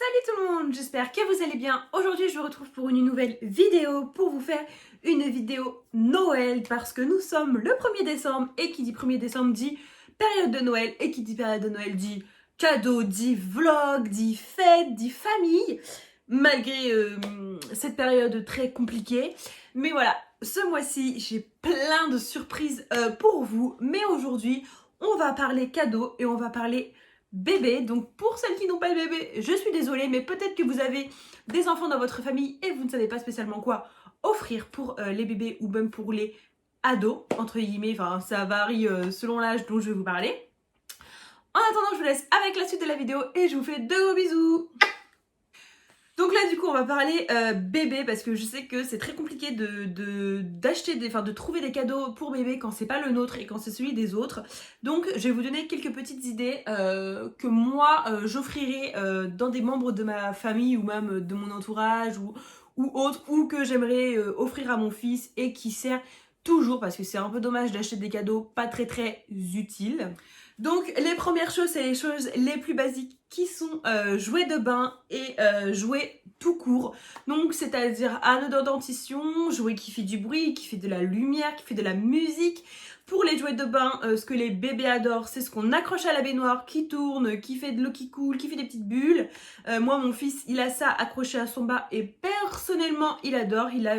Salut tout le monde, j'espère que vous allez bien. Aujourd'hui je vous retrouve pour une nouvelle vidéo, pour vous faire une vidéo Noël parce que nous sommes le 1er décembre et qui dit 1er décembre dit période de Noël et qui dit période de Noël dit cadeau, dit vlog, dit fête, dit famille, malgré cette période très compliquée. Mais voilà, ce mois-ci j'ai plein de surprises pour vous, mais aujourd'hui on va parler cadeau et on va parler bébé. Donc pour celles qui n'ont pas de bébé, je suis désolée, mais peut-être que vous avez des enfants dans votre famille et vous ne savez pas spécialement quoi offrir pour les bébés ou même pour les ados, entre guillemets, enfin ça varie selon l'âge dont je vais vous parler. En attendant, je vous laisse avec la suite de la vidéo et je vous fais de gros bisous. Donc là du coup on va parler bébé parce que je sais que c'est très compliqué de trouver des cadeaux pour bébé quand c'est pas le nôtre et quand c'est celui des autres. Donc je vais vous donner quelques petites idées que moi j'offrirai dans des membres de ma famille ou même de mon entourage ou autre, ou que j'aimerais offrir à mon fils et qui sert toujours parce que c'est un peu dommage d'acheter des cadeaux pas très utiles. Donc les premières choses, c'est les choses les plus basiques qui sont jouets de bain et jouets tout court. Donc c'est-à-dire anneaux de dentition, jouets qui fait du bruit, qui fait de la lumière, qui fait de la musique. Pour les jouets de bain, ce que les bébés adorent, c'est ce qu'on accroche à la baignoire, qui tourne, qui fait de l'eau qui coule, qui fait des petites bulles. Moi, mon fils, il a ça accroché à son bas et personnellement, il adore. Il a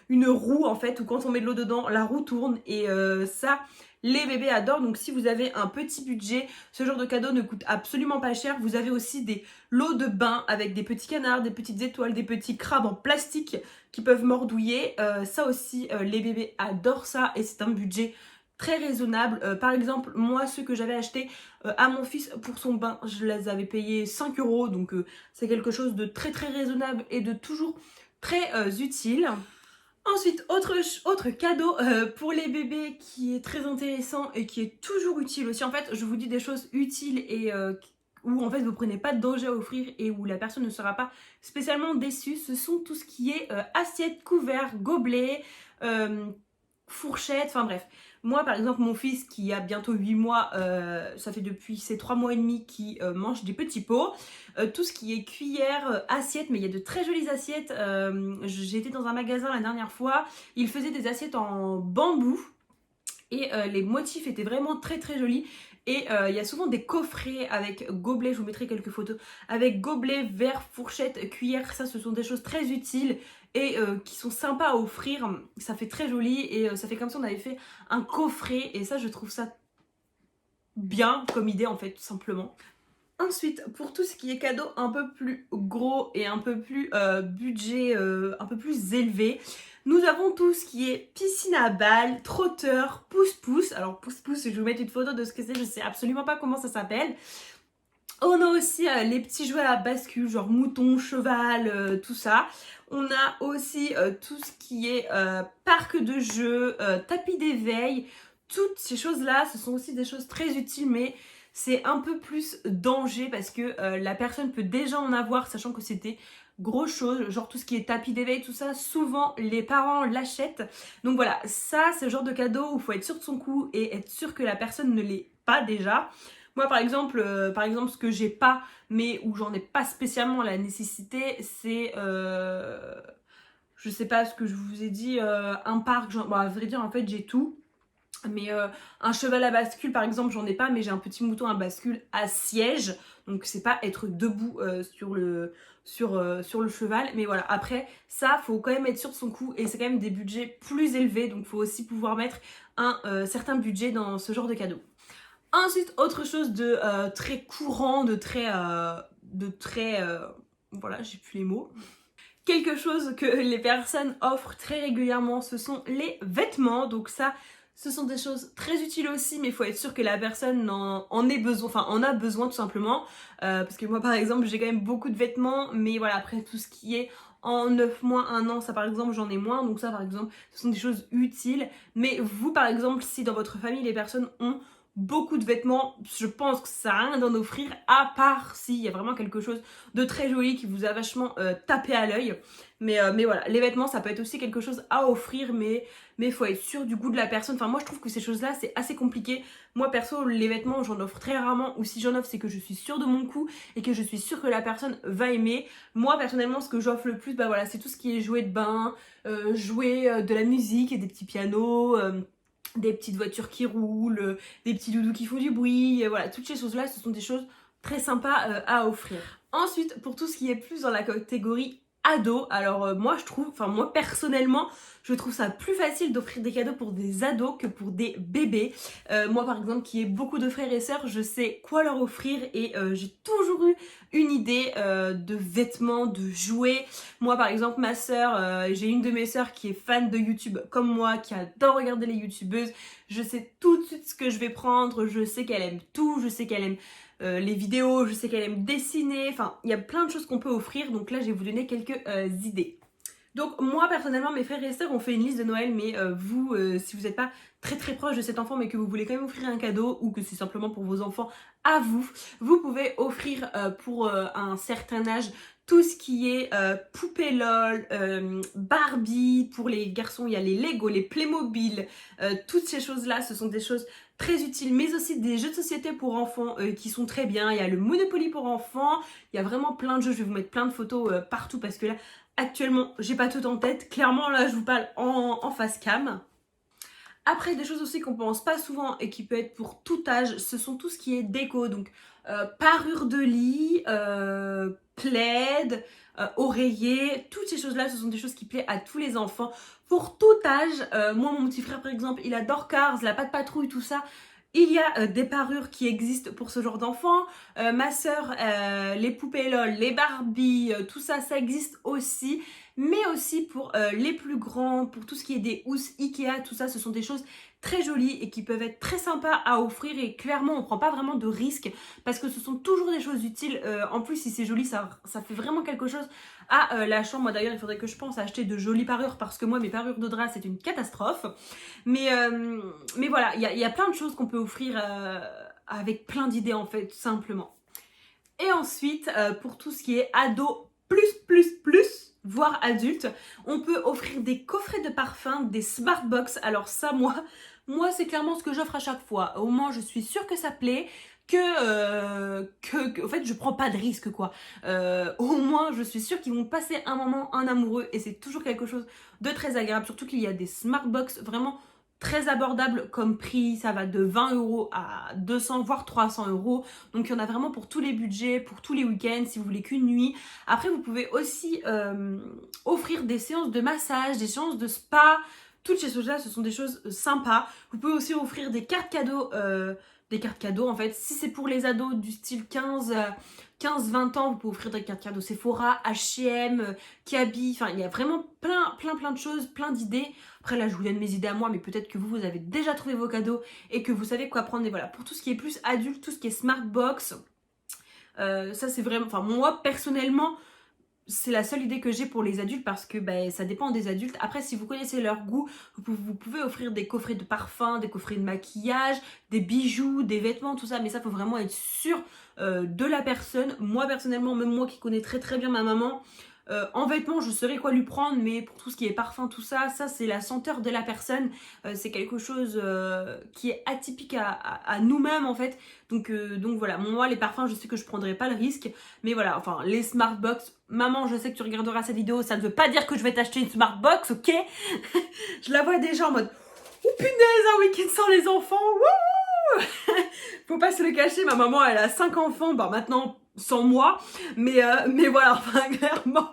une roue en fait, où quand on met de l'eau dedans, la roue tourne et ça... Les bébés adorent, donc si vous avez un petit budget, ce genre de cadeau ne coûte absolument pas cher. Vous avez aussi des lots de bain avec des petits canards, des petites étoiles, des petits crabes en plastique qui peuvent mordouiller. Ça aussi, les bébés adorent ça et c'est un budget très raisonnable. Par exemple, moi, ceux que j'avais achetés à mon fils pour son bain, je les avais payés 5 €, donc c'est quelque chose de très raisonnable et de toujours très utile. Ensuite, autre cadeau pour les bébés qui est très intéressant et qui est toujours utile aussi. En fait, je vous dis des choses utiles et où en fait vous prenez pas de danger à offrir et où la personne ne sera pas spécialement déçue. Ce sont tout ce qui est assiette, couvert, gobelet, fourchette, enfin bref. Moi par exemple mon fils qui a bientôt 8 mois, ça fait depuis ses 3 mois et demi qu'il mange des petits pots. Tout ce qui est cuillère, assiette, mais il y a de très jolies assiettes. J'ai été dans un magasin la dernière fois, ils faisaient des assiettes en bambou. Et les motifs étaient vraiment très jolis. Et il y a souvent des coffrets avec gobelets, je vous mettrai quelques photos, avec gobelets, verres, fourchettes, cuillères. Ça, ce sont des choses très utiles et qui sont sympas à offrir. Ça fait très joli et ça fait comme si on avait fait un coffret. Et ça, je trouve ça bien comme idée en fait, tout simplement. Ensuite, pour tout ce qui est cadeau un peu plus gros et un peu plus budget, un peu plus élevé, nous avons tout ce qui est piscine à balles, trotteur, pouce-pouce. Alors pouce-pouce, je vais vous mettre une photo de ce que c'est, je sais absolument pas comment ça s'appelle. On a aussi les petits jouets à bascule, genre mouton, cheval, tout ça. On a aussi tout ce qui est parc de jeux, tapis d'éveil. Toutes ces choses-là, ce sont aussi des choses très utiles, mais c'est un peu plus danger parce que la personne peut déjà en avoir, sachant que c'était grosse chose, genre tout ce qui est tapis d'éveil, tout ça, souvent les parents l'achètent. Donc voilà, ça c'est le genre de cadeau où il faut être sûr de son coup et être sûr que la personne ne l'est pas déjà. Moi par exemple, ce que j'ai pas, mais où j'en ai pas spécialement la nécessité, c'est... je sais pas ce que je vous ai dit, un parc, bon, à vrai dire en fait j'ai tout. Mais un cheval à bascule par exemple j'en ai pas, mais j'ai un petit mouton à bascule à siège, donc c'est pas être debout sur le cheval, mais voilà. Après ça faut quand même être sûr de son coup et c'est quand même des budgets plus élevés, donc faut aussi pouvoir mettre un certain budget dans ce genre de cadeau. Ensuite, autre chose de très courant, de très voilà, j'ai plus les mots. Quelque chose que les personnes offrent très régulièrement, ce sont les vêtements. Donc ça, ce sont des choses très utiles aussi, mais il faut être sûr que la personne en ait besoin, enfin en a besoin tout simplement. Parce que moi par exemple, j'ai quand même beaucoup de vêtements, mais voilà, après tout ce qui est en 9 mois, 1 an, ça par exemple j'en ai moins. Donc ça par exemple, ce sont des choses utiles. Mais vous par exemple, si dans votre famille les personnes ont beaucoup de vêtements, je pense que ça sert à rien d'en offrir, à part s'il y a vraiment quelque chose de très joli qui vous a vachement tapé à l'œil. Mais voilà, les vêtements, ça peut être aussi quelque chose à offrir, mais il faut être sûr du goût de la personne. Enfin, moi, je trouve que ces choses-là, c'est assez compliqué. Moi, perso, les vêtements, j'en offre très rarement, ou si j'en offre, c'est que je suis sûre de mon coup et que je suis sûre que la personne va aimer. Moi, personnellement, ce que j'offre le plus, bah voilà, c'est tout ce qui est jouets de bain, jouets de la musique et des petits pianos, des petites voitures qui roulent, des petits doudous qui font du bruit, voilà, toutes ces choses-là, ce sont des choses très sympas à offrir. Ensuite, pour tout ce qui est plus dans la catégorie ado, alors moi je trouve, enfin moi personnellement, je trouve ça plus facile d'offrir des cadeaux pour des ados que pour des bébés. Moi par exemple qui ai beaucoup de frères et sœurs, je sais quoi leur offrir et j'ai toujours eu une idée de vêtements, de jouets. Moi par exemple ma sœur, j'ai une de mes sœurs qui est fan de YouTube comme moi, qui adore regarder les youtubeuses. Je sais tout de suite ce que je vais prendre, je sais qu'elle aime tout, je sais qu'elle aime les vidéos, je sais qu'elle aime dessiner, enfin il y a plein de choses qu'on peut offrir, donc là je vais vous donner quelques idées. Donc moi personnellement mes frères et sœurs ont fait une liste de Noël, mais vous si vous n'êtes pas très très proche de cet enfant mais que vous voulez quand même offrir un cadeau ou que c'est simplement pour vos enfants à vous, vous pouvez offrir pour un certain âge tout ce qui est poupée LOL, Barbie, pour les garçons il y a les Lego, les Playmobil, toutes ces choses là ce sont des choses très utiles, mais aussi des jeux de société pour enfants qui sont très bien. Il y a le Monopoly pour enfants, il y a vraiment plein de jeux, je vais vous mettre plein de photos partout parce que là actuellement j'ai pas tout en tête, clairement là je vous parle en face cam. Après, des choses aussi qu'on pense pas souvent et qui peut être pour tout âge, ce sont tout ce qui est déco, donc parure de lit, plaid, oreiller, toutes ces choses-là, ce sont des choses qui plaisent à tous les enfants, pour tout âge. Moi, mon petit frère, par exemple, il adore Cars, la Patte Patrouille, tout ça. Il y a des parures qui existent pour ce genre d'enfants. Ma sœur, les poupées LOL, les Barbie, tout ça, ça existe aussi. Mais aussi pour les plus grands, pour tout ce qui est des housses Ikea, tout ça, ce sont des choses très jolies et qui peuvent être très sympas à offrir et clairement on prend pas vraiment de risques parce que ce sont toujours des choses utiles. En plus si c'est joli ça fait vraiment quelque chose à la chambre. Moi d'ailleurs il faudrait que je pense à acheter de jolies parures parce que moi mes parures de drap c'est une catastrophe. Mais voilà, il y a plein de choses qu'on peut offrir avec plein d'idées en fait tout simplement. Et ensuite pour tout ce qui est ado plus voire adulte, on peut offrir des coffrets de parfums, des smart box. Alors ça, moi c'est clairement ce que j'offre à chaque fois. Au moins, je suis sûre que ça plaît, en fait, je prends pas de risque, quoi. Au moins, je suis sûre qu'ils vont passer un moment en amoureux et c'est toujours quelque chose de très agréable. Surtout qu'il y a des smart box vraiment très abordable comme prix, ça va de 20 € à 200 voire 300 €. Donc il y en a vraiment pour tous les budgets, pour tous les week-ends, si vous voulez qu'une nuit. Après vous pouvez aussi offrir des séances de massage, des séances de spa. Toutes ces choses-là, ce sont des choses sympas. Vous pouvez aussi offrir des cartes cadeaux. Des cartes cadeaux en fait. Si c'est pour les ados du style 15-20 ans, vous pouvez offrir des cartes cadeaux Sephora, H&M, Kiabi. Enfin, il y a vraiment plein de choses, plein d'idées. Après là, je vous donne mes idées à moi, mais peut-être que vous avez déjà trouvé vos cadeaux et que vous savez quoi prendre. Et voilà, pour tout ce qui est plus adulte, tout ce qui est smart box, ça c'est vraiment... Enfin, moi personnellement... C'est la seule idée que j'ai pour les adultes parce que ça dépend des adultes. Après, si vous connaissez leur goût, vous pouvez offrir des coffrets de parfum, des coffrets de maquillage, des bijoux, des vêtements, tout ça. Mais ça, faut vraiment être sûr de la personne. Moi, personnellement, même moi qui connais très bien ma maman, en vêtements, je saurais quoi lui prendre, mais pour tout ce qui est parfum, tout ça, c'est la senteur de la personne. C'est quelque chose qui est atypique à nous-mêmes en fait. Donc voilà, moi les parfums, je sais que je prendrai pas le risque. Mais voilà, enfin les smart box, maman, je sais que tu regarderas cette vidéo, ça ne veut pas dire que je vais t'acheter une smart box, ok? Je la vois déjà en mode, oh punaise, un week-end sans les enfants, wouh! Faut pas se le cacher, ma maman elle a 5 enfants, maintenant sans moi, mais voilà, enfin clairement,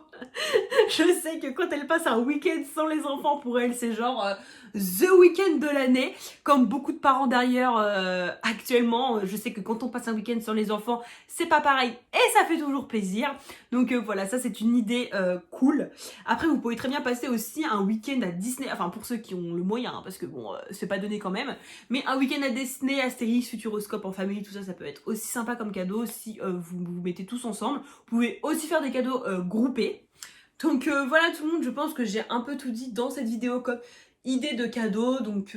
je sais que quand elle passe un week-end sans les enfants, pour elle c'est genre the week-end de l'année, comme beaucoup de parents d'ailleurs actuellement. Je sais que quand on passe un week-end sans les enfants, c'est pas pareil et ça fait toujours plaisir. Donc voilà, ça c'est une idée cool. Après vous pouvez très bien passer aussi un week-end à Disney, enfin pour ceux qui ont le moyen, hein, parce que bon, c'est pas donné quand même, mais un week-end à Disney, Astérix, Futuroscope en famille, tout ça, ça peut être aussi sympa comme cadeau si vous mettez tous ensemble. Vous pouvez aussi faire des cadeaux groupés. Donc voilà tout le monde, je pense que j'ai un peu tout dit dans cette vidéo comme idée de cadeau. Donc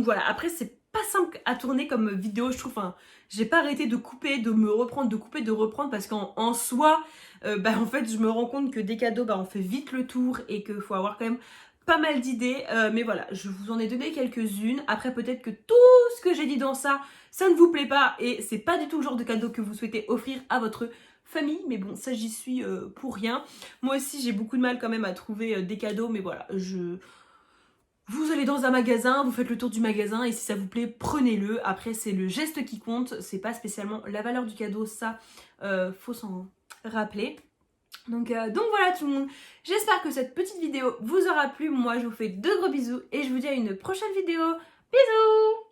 voilà, après c'est pas simple à tourner comme vidéo, je trouve. Enfin, j'ai pas arrêté de couper, de me reprendre, de couper, de reprendre parce qu'en soi, en fait, je me rends compte que des cadeaux, on fait vite le tour et qu'il faut avoir quand même pas mal d'idées. Mais voilà, je vous en ai donné quelques-unes. Après, peut-être que tout ce que j'ai dit dans ça, ça ne vous plaît pas et c'est pas du tout le genre de cadeau que vous souhaitez offrir à votre famille. Mais bon, ça, j'y suis pour rien. Moi aussi, j'ai beaucoup de mal quand même à trouver des cadeaux. Mais voilà, vous allez dans un magasin, vous faites le tour du magasin et si ça vous plaît, prenez-le. Après, c'est le geste qui compte, c'est pas spécialement la valeur du cadeau, ça, faut s'en rappeler. Donc voilà tout le monde, j'espère que cette petite vidéo vous aura plu. Moi, je vous fais de gros bisous et je vous dis à une prochaine vidéo. Bisous!